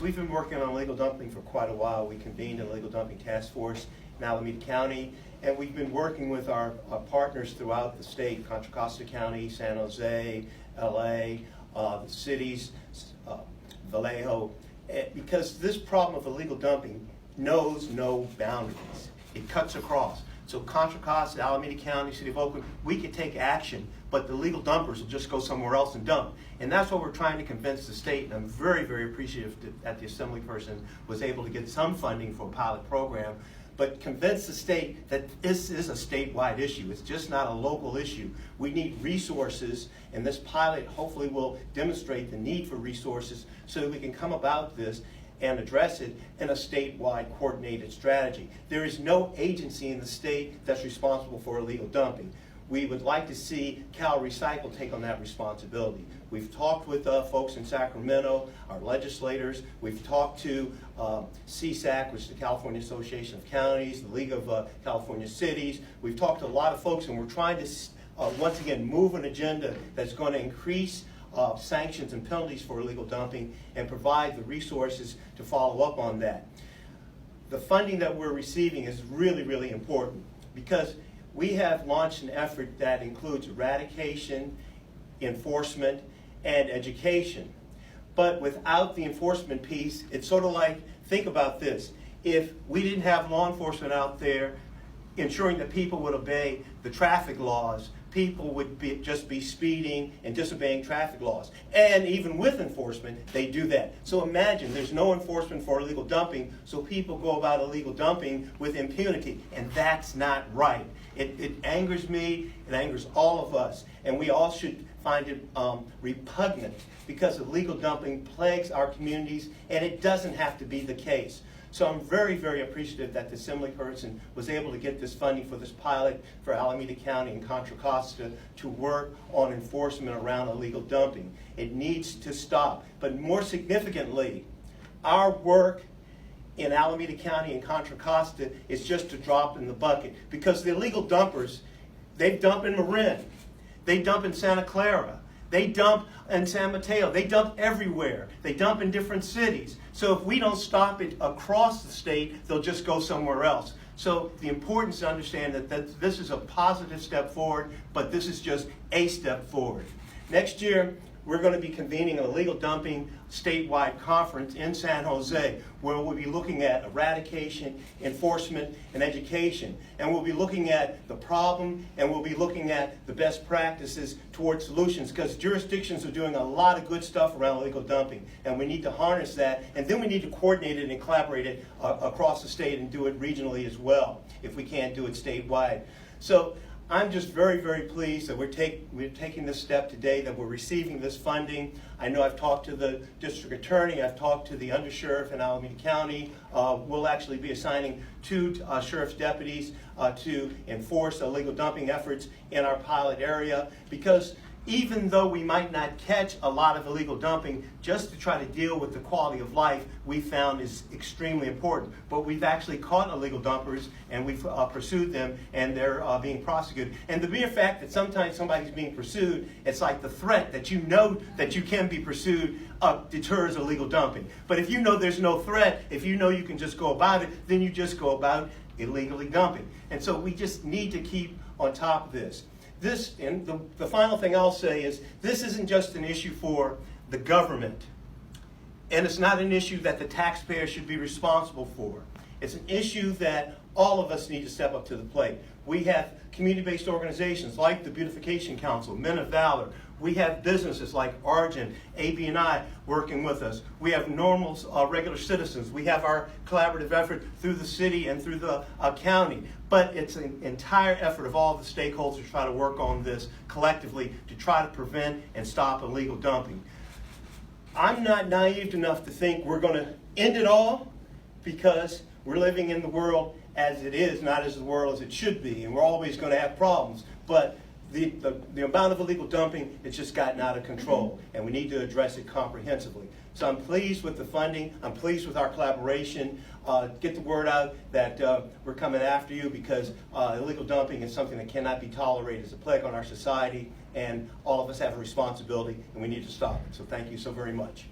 we've been working on illegal dumping for quite a while. We convened an illegal dumping task force in Alameda County, and we've been working with our partners throughout the state, Contra Costa County, San Jose, LA, the cities, Vallejo, because this problem of illegal dumping knows no boundaries. It cuts across. So Contra Costa, Alameda County, City of Oakland, we could take action, but the legal dumpers will just go somewhere else and dump. And that's what we're trying to convince the state, and I'm very, very appreciative that the assembly person was able to get some funding for a pilot program, but convince the state that this is a statewide issue. It's just not a local issue. We need resources, and this pilot hopefully will demonstrate the need for resources so that we can come about this and address it in a statewide coordinated strategy. There is no agency in the state that's responsible for illegal dumping. We would like to see Cal Recycle take on that responsibility. We've talked with folks in Sacramento, our legislators. We've talked to CSAC, which is the California Association of Counties, the League of California Cities. We've talked to a lot of folks, and we're trying to, once again, move an agenda that's going to increase sanctions and penalties for illegal dumping and provide the resources to follow up on that. The funding that we're receiving is really, really important because we have launched an effort that includes eradication, enforcement, and education. But without the enforcement piece, it's sort of like, think about this. If we didn't have law enforcement out there ensuring that people would obey the traffic laws, people would just be speeding and disobeying traffic laws. And even with enforcement, they do that. So imagine there's no enforcement for illegal dumping, so people go about illegal dumping with impunity, and that's not right. It angers me, it angers all of us, and we all should find it repugnant because illegal dumping plagues our communities, and it doesn't have to be the case. So I'm very, very appreciative that the assembly person was able to get this funding for this pilot for Alameda County and Contra Costa to work on enforcement around illegal dumping. It needs to stop. But more significantly, our work in Alameda County and Contra Costa is just a drop in the bucket because the illegal dumpers, they dump in Marin, they dump in Santa Clara, they dump in San Mateo. They dump everywhere. They dump in different cities. So if we don't stop it across the state, they'll just go somewhere else. So the importance to understand that this is a positive step forward, but this is just a step forward. Next year, we're going to be convening an illegal dumping statewide conference in San Jose where we'll be looking at eradication, enforcement, and education. And we'll be looking at the problem and we'll be looking at the best practices towards solutions because jurisdictions are doing a lot of good stuff around illegal dumping and we need to harness that and then we need to coordinate it and collaborate it across the state and do it regionally as well if we can't do it statewide. So I'm just very, very pleased that we're taking this step today, that we're receiving this funding. I know I've talked to the district attorney, I've talked to the undersheriff in Alameda County. We'll actually be assigning 2 sheriff's deputies to enforce illegal dumping efforts in our pilot area because even though we might not catch a lot of illegal dumping, just to try to deal with the quality of life we found is extremely important. But we've actually caught illegal dumpers and we've pursued them and they're being prosecuted. And the mere fact that sometimes somebody's being pursued, it's like the threat that you know that you can be pursued deters illegal dumping. But if you know there's no threat, if you know you can just go about it, then you just go about illegally dumping. And so we just need to keep on top of this. And the final thing I'll say is this isn't just an issue for the government, and it's not an issue that the taxpayer should be responsible for. It's an issue that all of us need to step up to the plate. We have community-based organizations like the Beautification Council, Men of Valor. We have businesses like Argent, AB&I working with us. We have normal, regular citizens. We have our collaborative effort through the city and through the county. But it's an entire effort of all the stakeholders to try to work on this collectively to try to prevent and stop illegal dumping. I'm not naive enough to think we're going to end it all because we're living in the world as it is, not as the world as it should be, and we're always going to have problems. But the amount of illegal dumping has just gotten out of control, and we need to address it comprehensively. So I'm pleased with the funding. I'm pleased with our collaboration. Get the word out that we're coming after you because illegal dumping is something that cannot be tolerated. It's a plague on our society, and all of us have a responsibility, and we need to stop it. So thank you so very much.